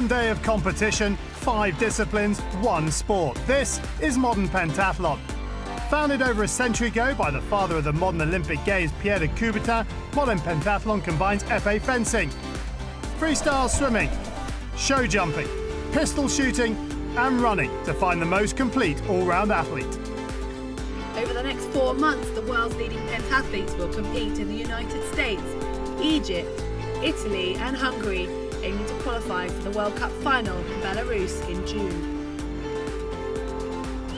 One day of competition, 5 disciplines, 1 sport. This is modern pentathlon. Founded over a century ago by the father of the modern Olympic Games, Pierre de Coubertin, modern pentathlon combines épée fencing, freestyle swimming, show jumping, pistol shooting and running to find the most complete all-round athlete. Over the next 4 months, the world's leading pentathletes will compete in the United States, Egypt, Italy and Hungary, aiming to qualify for the World Cup final in Belarus in June.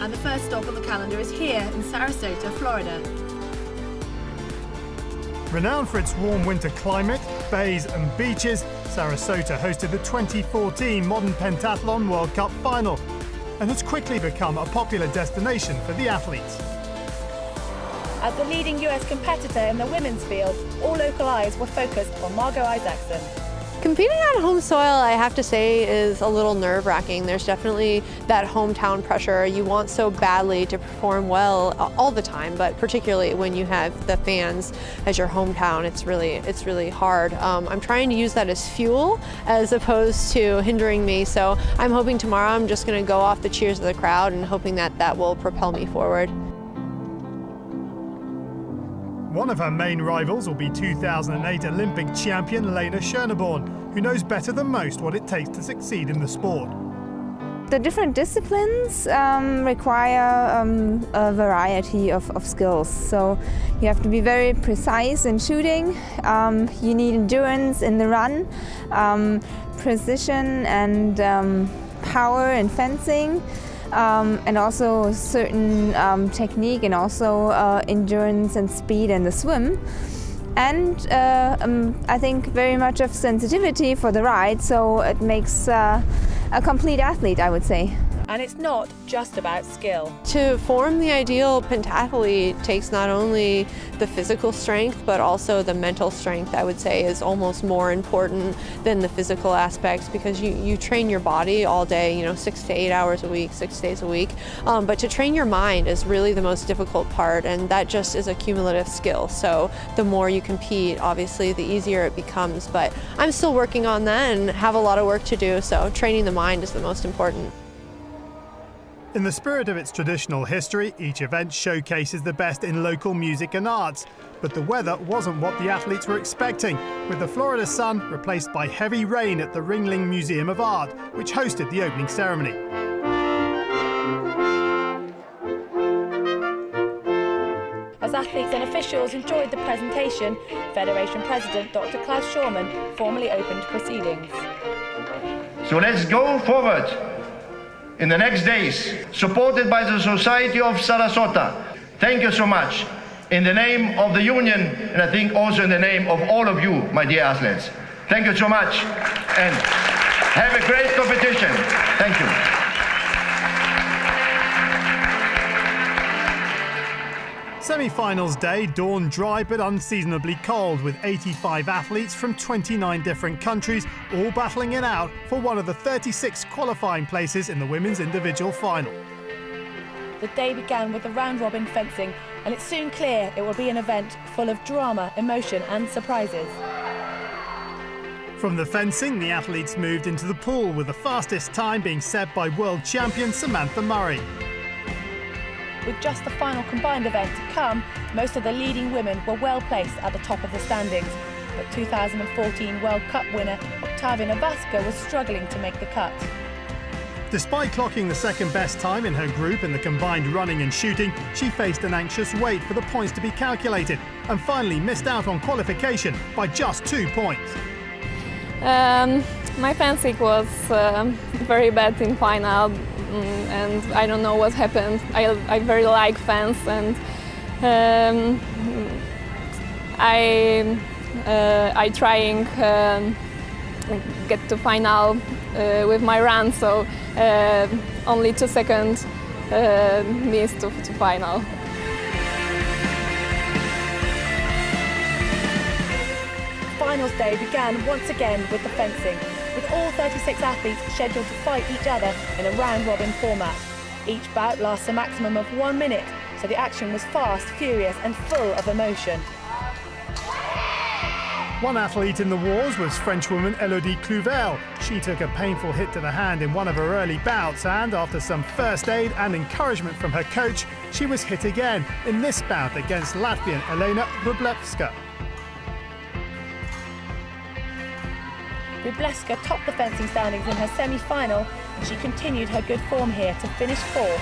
And the first stop on the calendar is here in Sarasota, Florida. Renowned for its warm winter climate, bays and beaches, Sarasota hosted the 2014 Modern Pentathlon World Cup final and has quickly become a popular destination for the athletes. As the leading US competitor in the women's field, all local eyes were focused on Margot Isaacson. Competing on home soil, I have to say, is a little nerve-wracking. There's definitely that hometown pressure. You want so badly to perform well all the time, but particularly when you have the fans as your hometown, it's really hard. I'm trying to use that as fuel as opposed to hindering me. So I'm hoping tomorrow I'm just going to go off the cheers of the crowd and hoping that that will propel me forward. One of her main rivals will be 2008 Olympic champion Lena Schöneborn, who knows better than most what it takes to succeed in the sport. The different disciplines require a variety of skills. So you have to be very precise in shooting, you need endurance in the run, precision and power in fencing, and also certain technique and also endurance and speed in the swim. And I think very much of sensitivity for the ride, so it makes a complete athlete, I would say. And it's not just about skill. To form the ideal pentathlete takes not only the physical strength, but also the mental strength, I would say, is almost more important than the physical aspects, because you train your body all day, 6 to 8 hours a week, 6 days a week. But to train your mind is really the most difficult part, and that just is a cumulative skill. So the more you compete, obviously, the easier it becomes. But I'm still working on that and have a lot of work to do, so training the mind is the most important. In the spirit of its traditional history, each event showcases the best in local music and arts. But the weather wasn't what the athletes were expecting, with the Florida sun replaced by heavy rain at the Ringling Museum of Art, which hosted the opening ceremony. As athletes and officials enjoyed the presentation, Federation President Dr. Klaus Schormann formally opened proceedings. So let's go forward in the next days, supported by the Society of Sarasota. Thank you so much. In the name of the union, and I think also in the name of all of you, my dear athletes. Thank you so much, and have a great competition. Thank you. Semi-finals day dawned dry but unseasonably cold, with 85 athletes from 29 different countries all battling it out for one of the 36 qualifying places in the women's individual final. The day began with the round-robin fencing, and it's soon clear it will be an event full of drama, emotion and surprises. From the fencing, the athletes moved into the pool, with the fastest time being set by world champion Samantha Murray. With just the final combined event to come, most of the leading women were well placed at the top of the standings. But 2014 World Cup winner Octavia Navasca was struggling to make the cut. Despite clocking the second best time in her group in the combined running and shooting, she faced an anxious wait for the points to be calculated and finally missed out on qualification by just 2 points. My fencing was very bad in final. And I don't know what happened. I very like fence, and I trying get to final with my run, so only 2 seconds missed to final. Finals day began once again with the fencing, with all 36 athletes scheduled to fight each other in a round-robin format. Each bout lasts a maximum of 1 minute, so the action was fast, furious and full of emotion. One athlete in the wars was Frenchwoman Elodie Clouvel. She took a painful hit to the hand in one of her early bouts and, after some first aid and encouragement from her coach, she was hit again in this bout against Latvian Elena Wróblewska. Wróblewska topped the fencing standings in her semi-final, and she continued her good form here to finish fourth.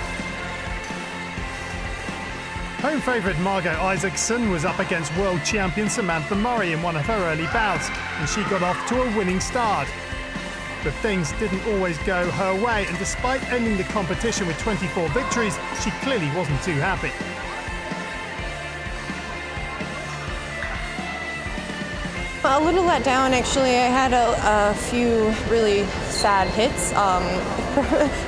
Home favourite Margot Isaacson was up against world champion Samantha Murray in one of her early bouts, and she got off to a winning start. But things didn't always go her way, and despite ending the competition with 24 victories, she clearly wasn't too happy. A little let down, actually. I had a few really sad hits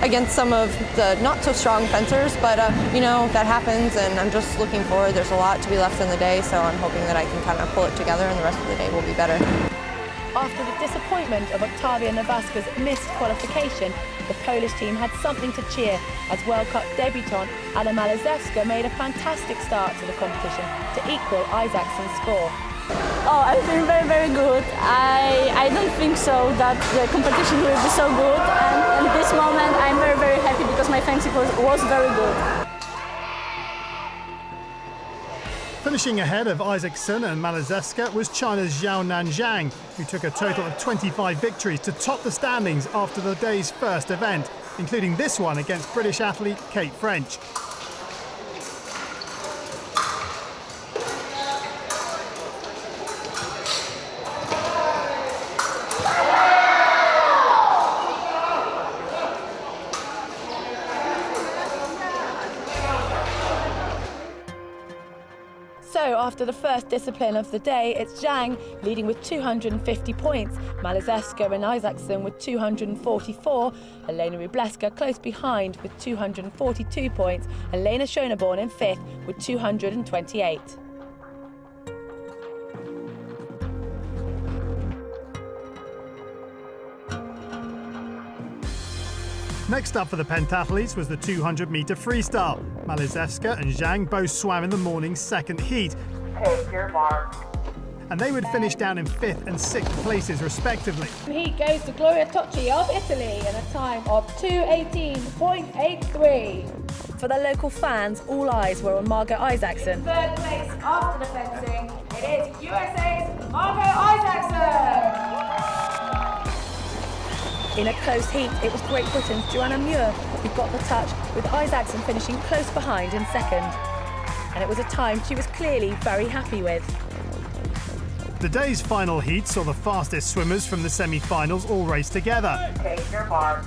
against some of the not so strong fencers, but you know, that happens, and I'm just looking forward. There's a lot to be left in the day, so I'm hoping that I can kind of pull it together and the rest of the day will be better. After the disappointment of Octavia Nowacka's missed qualification, the Polish team had something to cheer as World Cup debutant Anna Malizewska made a fantastic start to the competition to equal Isaacson's score. Oh, I feel very, very good. I don't think so that the competition will be so good, and at this moment I'm very, very happy because my fencing was very good. Finishing ahead of Isaacson and Malizewska was China's Xiaonan Zhang, who took a total of 25 victories to top the standings after the day's first event, including this one against British athlete Kate French. So after the first discipline of the day, it's Zhang leading with 250 points, Malizewska and Isaacson with 244, Elena Wróblewska close behind with 242 points, and Lena Schoeneborn in fifth with 228. Next up for the pentathletes was the 200-metre freestyle. Malizewska and Zhang both swam in the morning's second heat. Take your mark. And they would finish down in 5th and 6th places respectively. Heat goes to Gloria Tocci of Italy in a time of 2:18.83. For the local fans, all eyes were on Margot Isaacson. Third place after the fencing, it is USA's Margot Isaacson. In a close heat, it was Great Britain's Joanna Muir who got the touch, with Isaacson finishing close behind in second. And it was a time she was clearly very happy with. The day's final heat saw the fastest swimmers from the semi-finals all race together. Take your mark.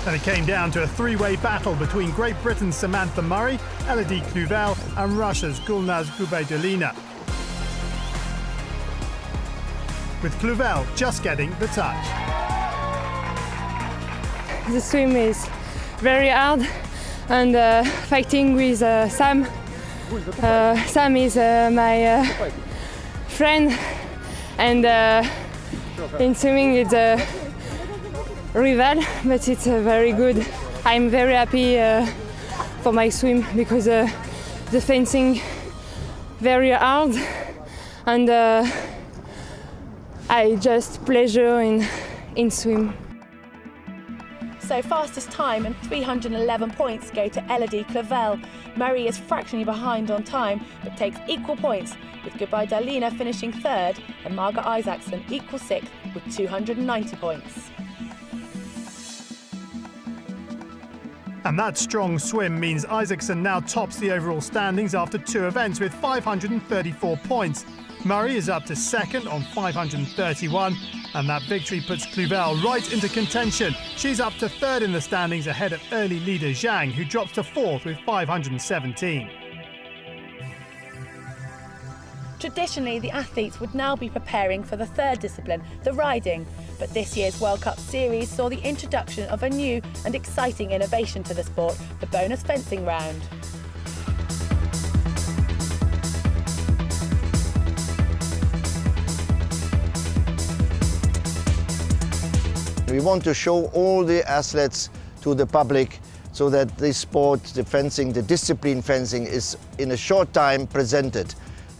And it came down to a three-way battle between Great Britain's Samantha Murray, Elodie Clouvel and Russia's Gulnaz Gubaidulina, with Clouvel just getting the touch. The swim is very hard, and fighting with Sam. Sam is my friend, and in swimming it's a rival, but it's very good. I'm very happy for my swim because the fencing very hard, and I just pleasure in swim. So fastest time and 311 points go to Elodie Clouvel. Murray is fractionally behind on time, but takes equal points, with Gubaidulina finishing third and Margot Isaacson equal sixth with 290 points. And that strong swim means Isaacson now tops the overall standings after 2 events with 534 points. Murray is up to second on 531, and that victory puts Clouvel right into contention. She's up to third in the standings ahead of early leader Zhang, who drops to fourth with 517. Traditionally, the athletes would now be preparing for the third discipline, the riding. But this year's World Cup Series saw the introduction of a new and exciting innovation to the sport, the bonus fencing round. We want to show all the athletes to the public so that this sport, the fencing, the discipline fencing is in a short time presented.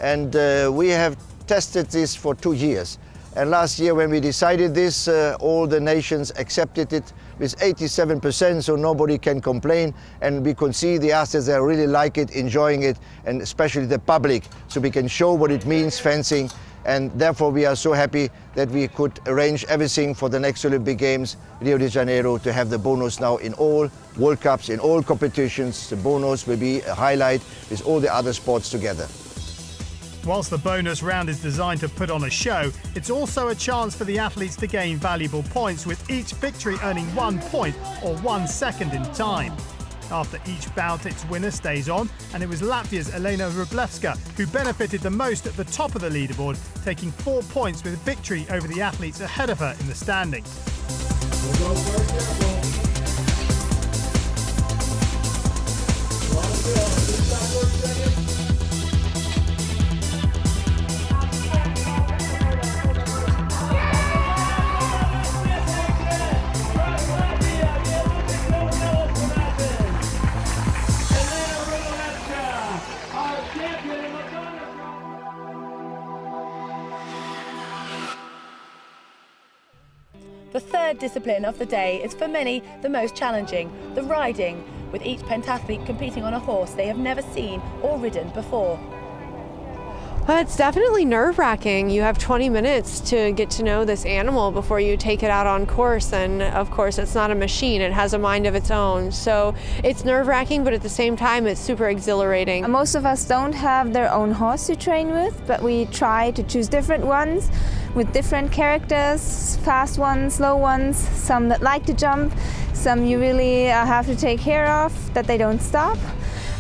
and we have tested this for 2 years. And last year when we decided this, all the nations accepted it with 87%, so nobody can complain. And we could see the athletes, they really like it, enjoying it, and especially the public, so we can show what it means, fencing. And therefore we are so happy that we could arrange everything for the next Olympic Games, Rio de Janeiro, to have the bonus now in all World Cups, in all competitions. The bonus will be a highlight with all the other sports together. Whilst the bonus round is designed to put on a show, it's also a chance for the athletes to gain valuable points, with each victory earning 1 point or 1 second in time. After each bout, its winner stays on, and it was Latvia's Elena Rublevska who benefited the most at the top of the leaderboard, taking 4 points with victory over the athletes ahead of her in the standings. The third discipline of the day is for many the most challenging, the riding, with each pentathlete competing on a horse they have never seen or ridden before. Well, it's definitely nerve-wracking. You have 20 minutes to get to know this animal before you take it out on course, and of course it's not a machine, it has a mind of its own. So it's nerve-wracking, but at the same time it's super exhilarating. Most of us don't have their own horse to train with, but we try to choose different ones with different characters, fast ones, slow ones, some that like to jump, some you really have to take care of, that they don't stop.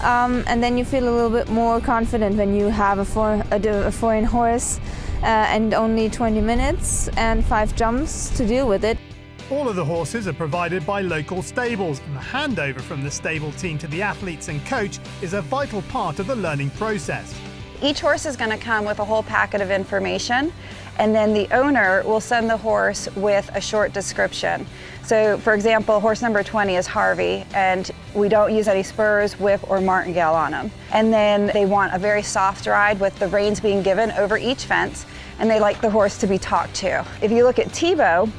And then you feel a little bit more confident when you have a foreign horse and only 20 minutes and 5 jumps to deal with it. All of the horses are provided by local stables, and the handover from the stable team to the athletes and coach is a vital part of the learning process. Each horse is going to come with a whole packet of information, and then the owner will send the horse with a short description. So, for example, horse number 20 is Harvey, and we don't use any spurs, whip, or martingale on him. And then they want a very soft ride with the reins being given over each fence, and they like the horse to be talked to. If you look at Tebow,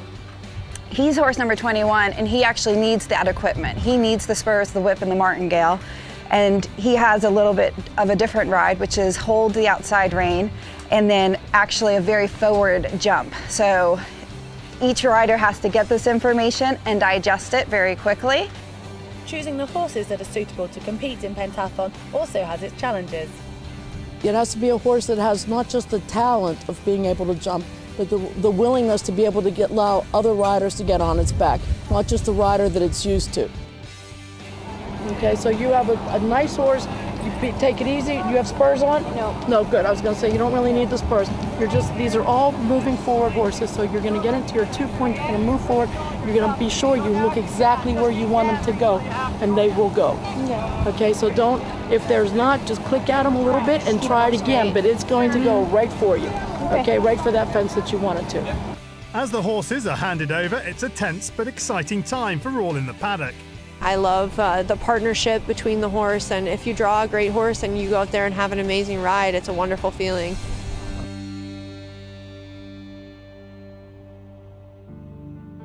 he's horse number 21, and he actually needs that equipment. He needs the spurs, the whip, and the martingale. And he has a little bit of a different ride, which is hold the outside rein and then actually a very forward jump. So each rider has to get this information and digest it very quickly. Choosing the horses that are suitable to compete in pentathlon also has its challenges. It has to be a horse that has not just the talent of being able to jump, but the willingness to be able to allow other riders to get on its back, not just the rider that it's used to. Okay, so you have a nice horse, you take it easy. You have spurs on? No. No, good. I was going to say you don't really need the spurs. These are all moving forward horses, so you're going to get into your 2 point, you're going to move forward, you're going to be sure you look exactly where you want them to go, and they will go. Yeah. Okay, so if there's not, just click at them a little bit and try it again, but it's going to go right for you. Okay, right for that fence that you want it to. As the horses are handed over, it's a tense but exciting time for all in the paddock. I love the partnership between the horse, and if you draw a great horse and you go out there and have an amazing ride, it's a wonderful feeling.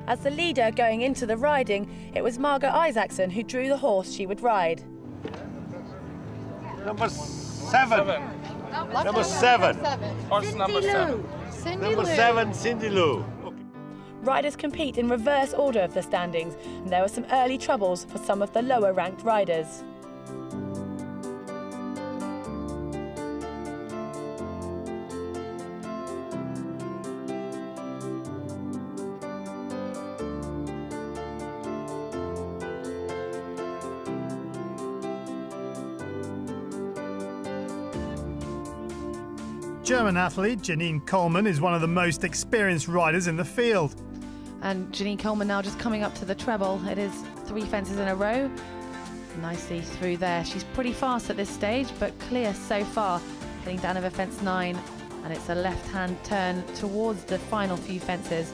As the leader going into the riding, it was Margot Isaacson who drew the horse she would ride. Number 7. Number 7. Horse number 7. Number 7, Cindy Lou. Riders compete in reverse order of the standings, and there were some early troubles for some of the lower ranked riders. German athlete Janine Coleman is one of the most experienced riders in the field. And Janine Coleman now just coming up to the treble. It is 3 fences in a row. Nicely through there. She's pretty fast at this stage, but clear so far. Getting down over fence 9, and it's a left-hand turn towards the final few fences.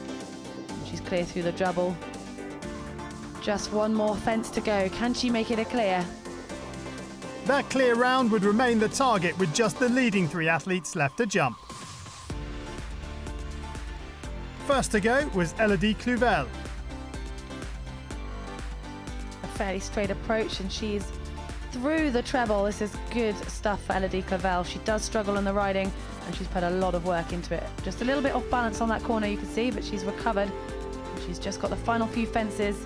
She's clear through the double. Just one more fence to go. Can she make it a clear? That clear round would remain the target with just the leading 3 athletes left to jump. First to go was Elodie Cluvel. A fairly straight approach, and she's through the treble. This is good stuff for Elodie Cluvel. She does struggle on the riding, and she's put a lot of work into it. Just a little bit off balance on that corner, you can see, but she's recovered. She's just got the final few fences.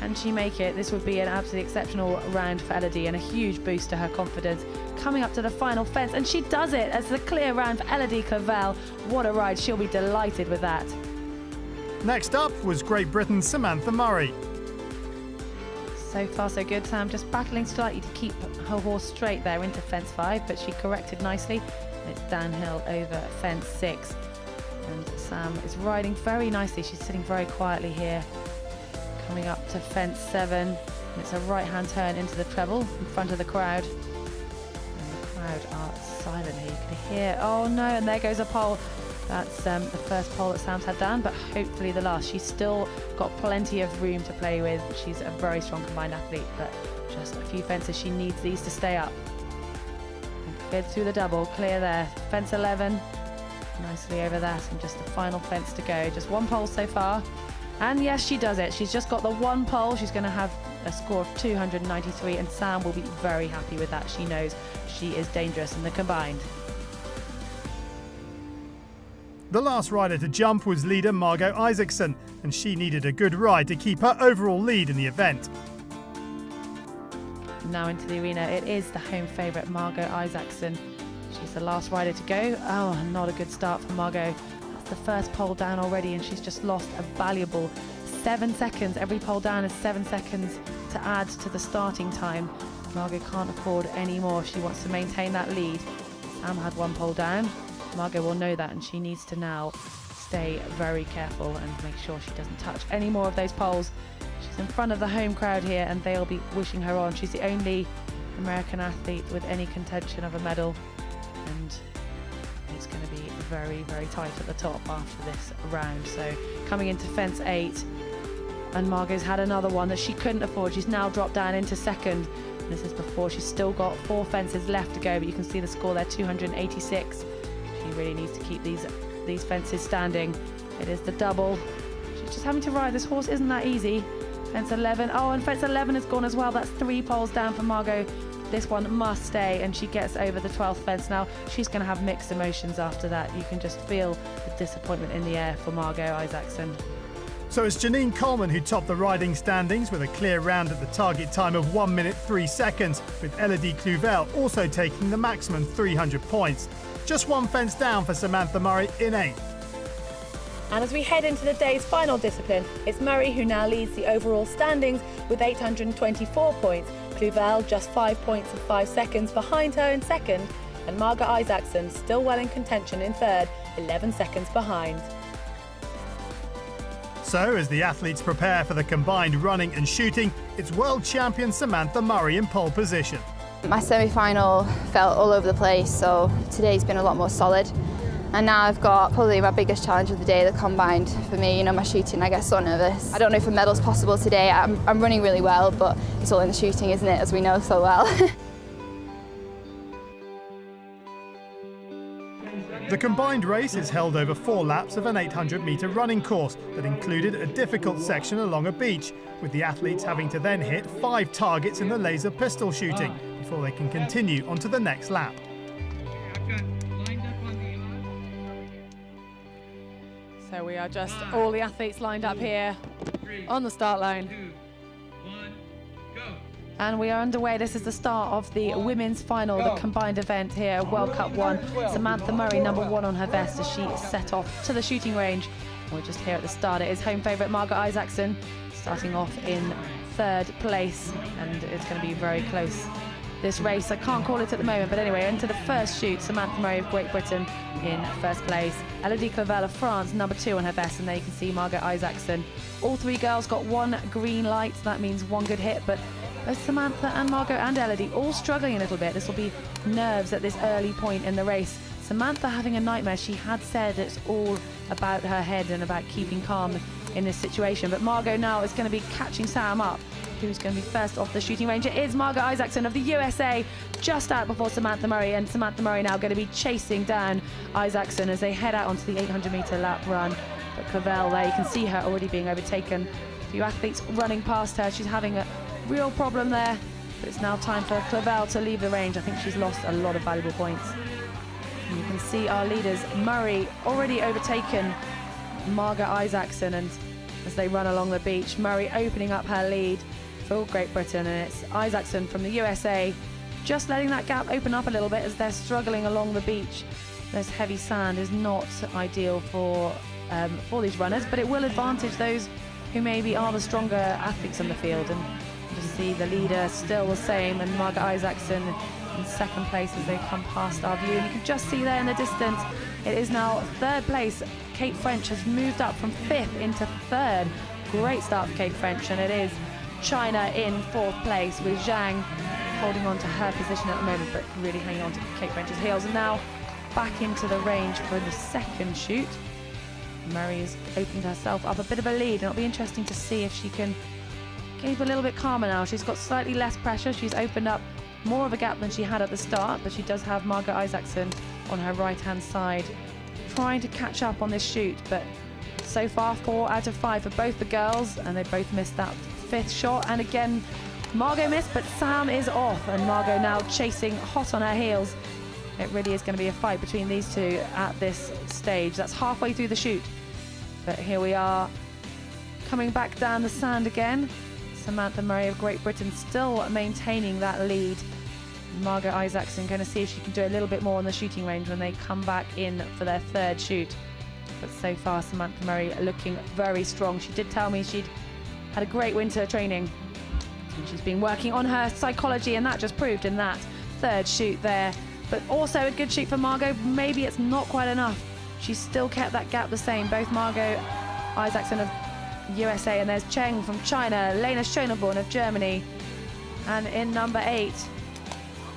Can she make it? This would be an absolutely exceptional round for Elodie and a huge boost to her confidence. Coming up to the final fence, and she does it as the clear round for Elodie Cluvel. What a ride, she'll be delighted with that. Next up was Great Britain's Samantha Murray. So far so good. Sam just battling slightly to keep her horse straight there into fence 5, but she corrected nicely. It's downhill over fence 6. And Sam is riding very nicely. She's sitting very quietly here. Coming up to fence 7. And it's a right-hand turn into the treble in front of the crowd. And the crowd are silent here. You can hear, oh no, and there goes a pole. That's the first pole that Sam's had down, but hopefully the last. She's still got plenty of room to play with. She's a very strong combined athlete, but just a few fences. She needs these to stay up. Cleared through the double, clear there. Fence 11, nicely over that, and just the final fence to go. Just 1 pole so far. And yes, she does it. She's just got the 1 pole. She's going to have a score of 293, and Sam will be very happy with that. She knows she is dangerous in the combined. The last rider to jump was leader Margot Isaacson, and she needed a good ride to keep her overall lead in the event. Now into the arena, it is the home favourite Margot Isaacson. She's the last rider to go. Oh, not a good start for Margot. That's the first pole down already, and she's just lost a valuable 7 seconds. Every pole down is 7 seconds to add to the starting time. Margot can't afford any more if she wants to maintain that lead. Sam had 1 pole down. Margot will know that, and she needs to now stay very careful and make sure she doesn't touch any more of those poles. She's in front of the home crowd here, and they'll be wishing her on. She's the only American athlete with any contention of a medal, and it's going to be very, very tight at the top after this round. So coming into fence 8, and Margot's had another one that she couldn't afford. She's now dropped down into second. This is before she's still got 4 fences left to go, but you can see the score there, 286. She really needs to keep these fences standing. It is the double. She's just having to ride. This horse isn't that easy. Fence 11. Oh, and fence 11 is gone as well. That's 3 poles down for Margot. This one must stay, and she gets over the 12th fence now. She's going to have mixed emotions after that. You can just feel the disappointment in the air for Margot Isaacson. So it's Janine Coleman who topped the riding standings with a clear round at the target time of 1 minute 3 seconds, with Elodie Cluvel also taking the maximum 300 points. Just 1 fence down for Samantha Murray in 8th. And as we head into the day's final discipline, it's Murray who now leads the overall standings with 824 points. Cluvel just 5 points and 5 seconds behind her in second, and Margot Isaacson still well in contention in third, 11 seconds behind. So as the athletes prepare for the combined running and shooting, it's world champion Samantha Murray in pole position. My semi-final felt all over the place, so today's been a lot more solid. And now I've got probably my biggest challenge of the day, the combined. For me, you know, my shooting, I get so nervous. I don't know if a medal's possible today. I'm running really well, but it's all in the shooting, isn't it, as we know so well. The combined race is held over 4 laps of an 800-metre running course that included a difficult section along a beach, with the athletes having to then hit 5 targets in the laser pistol shooting before they can continue onto the next lap. So we are just all the athletes lined up here on the start line. 2, 1, go. And we are underway. This is the start of the women's final, the combined event here, World Cup 1. Samantha Murray, number 1 on her vest as she set off to the shooting range. And we're just here at the start. It is home favourite Margot Isaacson starting off in 3rd place, and it's going to be very close. This race, I can't call it at the moment, but anyway, into the first shoot, Samantha Murray of Great Britain in 1st place. Elodie Cluvel of France, number 2 on her vest, and there you can see Margot Isaacson. All 3 girls got 1 green light, that means 1 good hit, but both Samantha and Margot and Elodie all struggling a little bit. This will be nerves at this early point in the race. Samantha having a nightmare. She had said it's all about her head and about keeping calm. in this situation. But Margot now is going to be catching Sam up. Who's going to be first off the shooting range? It is Margot Isaacson of the USA, just out before Samantha Murray, and Samantha Murray now going to be chasing down Isaacson as they head out onto the 800-metre lap run. But Clavel there, you can see her already being overtaken. A few athletes running past her. She's having a real problem there, but it's now time for Clavel to leave the range. I think she's lost a lot of valuable points. And you can see our leaders, Murray already overtaken Margot Isaacson, and as they run along the beach, Murray opening up her lead for Great Britain, and it's Isaacson from the USA just letting that gap open up a little bit as they're struggling along the beach. This heavy sand is not ideal for these runners, but it will advantage those who maybe are the stronger athletes on the field. And you just see the leader still the same, and Margot Isaacson in second place as they come past our view. And you can just see there in the distance, it is now third place. Kate French has moved up from 5th into 3rd. Great start for Kate French, and it is China in 4th place with Zhang holding on to her position at the moment, but really hanging on to Kate French's heels. And now back into the range for the second shoot. Murray has opened herself up a bit of a lead, and it'll be interesting to see if she can keep a little bit calmer now. She's got slightly less pressure. She's opened up more of a gap than she had at the start, but she does have Margot Isaacson on her right-hand side trying to catch up on this shoot. But so far 4 out of 5 for both the girls, and they both missed that 5th shot. And again, Margot missed, but Sam is off, and Margot now chasing hot on her heels. It really is going to be a fight between these two at this stage. That's halfway through the shoot, but here we are coming back down the sand again. Samantha Murray of Great Britain still maintaining that lead. Margot Isaacson going to see if she can do a little bit more on the shooting range when they come back in for their 3rd shoot. But so far Samantha Murray looking very strong. She did tell me she'd had a great winter training, and she's been working on her psychology, and that just proved in that 3rd shoot there. But also a good shoot for Margot. Maybe it's not quite enough. She's still kept that gap the same. Both Margot Isaacson of USA, and there's Cheng from China, Lena Schöneborn of Germany, and in number 8,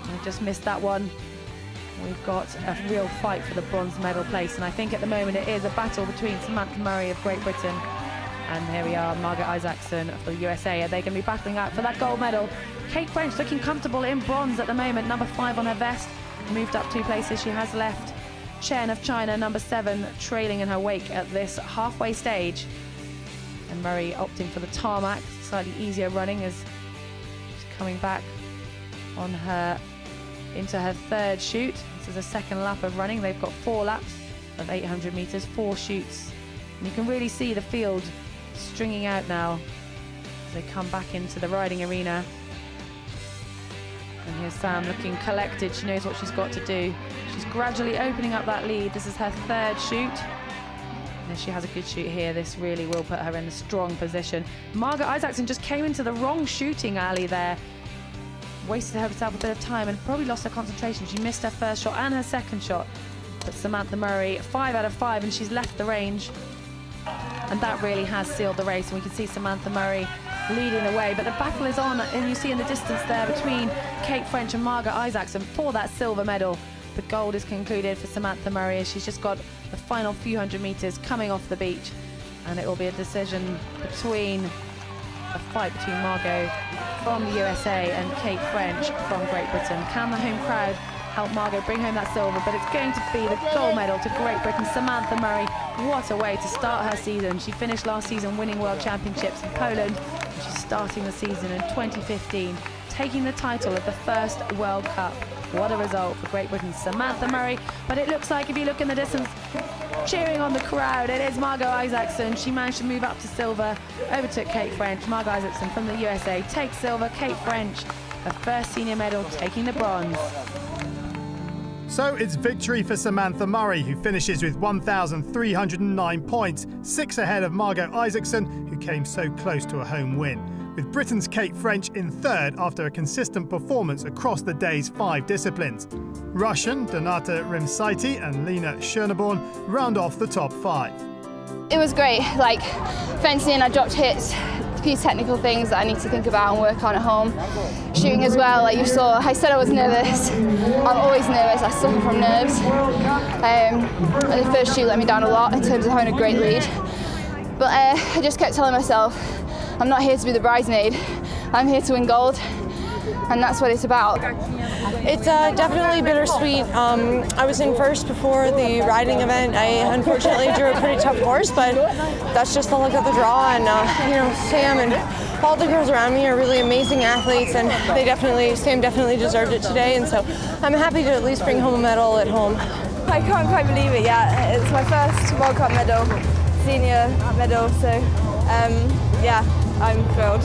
I just missed that one. We've got a real fight for the bronze medal place, and I think at the moment it is a battle between Samantha Murray of Great Britain, and here we are, Margot Isaacson for the USA. Are they going to be battling out for that gold medal? Kate French looking comfortable in bronze at the moment, number 5 on her vest, moved up 2 places. She has left Chen of China, number 7, trailing in her wake at this halfway stage. And Murray opting for the tarmac, slightly easier running as she's coming back on her into her 3rd shoot. This is a 2nd lap of running. They've got 4 laps of 800 meters, 4 shoots. And you can really see the field stringing out now as they come back into the riding arena. And here's Sam looking collected. She knows what she's got to do. She's gradually opening up that lead. This is her 3rd shoot. And if she has a good shoot here, this really will put her in a strong position. Margot Isaacson just came into the wrong shooting alley there. Wasted herself a bit of time and probably lost her concentration. She missed her 1st shot and her 2nd shot. But Samantha Murray, 5 out of 5, and she's left the range. And that really has sealed the race. And we can see Samantha Murray leading the way. But the battle is on, and you see in the distance there between Kate French and Margot Isaacson for that silver medal. The gold is concluded for Samantha Murray as she's just got the final few hundred meters coming off the beach. And it will be a decision between a fight between Margot from the USA and Kate French from Great Britain. Can the home crowd help Margot bring home that silver? But it's going to be the gold medal to Great Britain. Samantha Murray, what a way to start her season. She finished last season winning World Championships in Poland. She's starting the season in 2015, taking the title of the first World Cup. What a result for Great Britain, Samantha Murray. But it looks like, if you look in the distance, cheering on the crowd, it is Margot Isaacson. She managed to move up to silver, overtook Kate French. Margot Isaacson from the USA takes silver. Kate French, her 1st senior medal, taking the bronze. So it's victory for Samantha Murray, who finishes with 1,309 points, 6 ahead of Margot Isaacson, who came so close to a home win, with Britain's Kate French in 3rd after a consistent performance across the day's 5 disciplines. Russian Donata Rimsaiti and Lena Schöneborn round off the top 5. It was great, like fencing, I dropped hits, a few technical things that I need to think about and work on at home. Shooting as well, like you saw, I said I was nervous. I'm always nervous, I suffer from nerves. And the 1st shoot let me down a lot in terms of having a great lead. But I just kept telling myself, I'm not here to be the bridesmaid, I'm here to win gold, and that's what it's about. It's definitely bittersweet. I was in first before the riding event. I unfortunately drew a pretty tough horse, but that's just the luck of the draw. And you know, Sam and all the girls around me are really amazing athletes, and Sam definitely deserved it today. And so I'm happy to at least bring home a medal at home. I can't quite believe it yet. It's my first World Cup medal, senior medal, so yeah, I'm thrilled.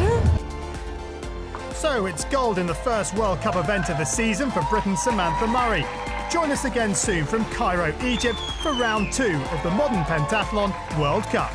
So it's gold in the first World Cup event of the season for Britain's Samantha Murray. Join us again soon from Cairo, Egypt for round 2 of the Modern Pentathlon World Cup.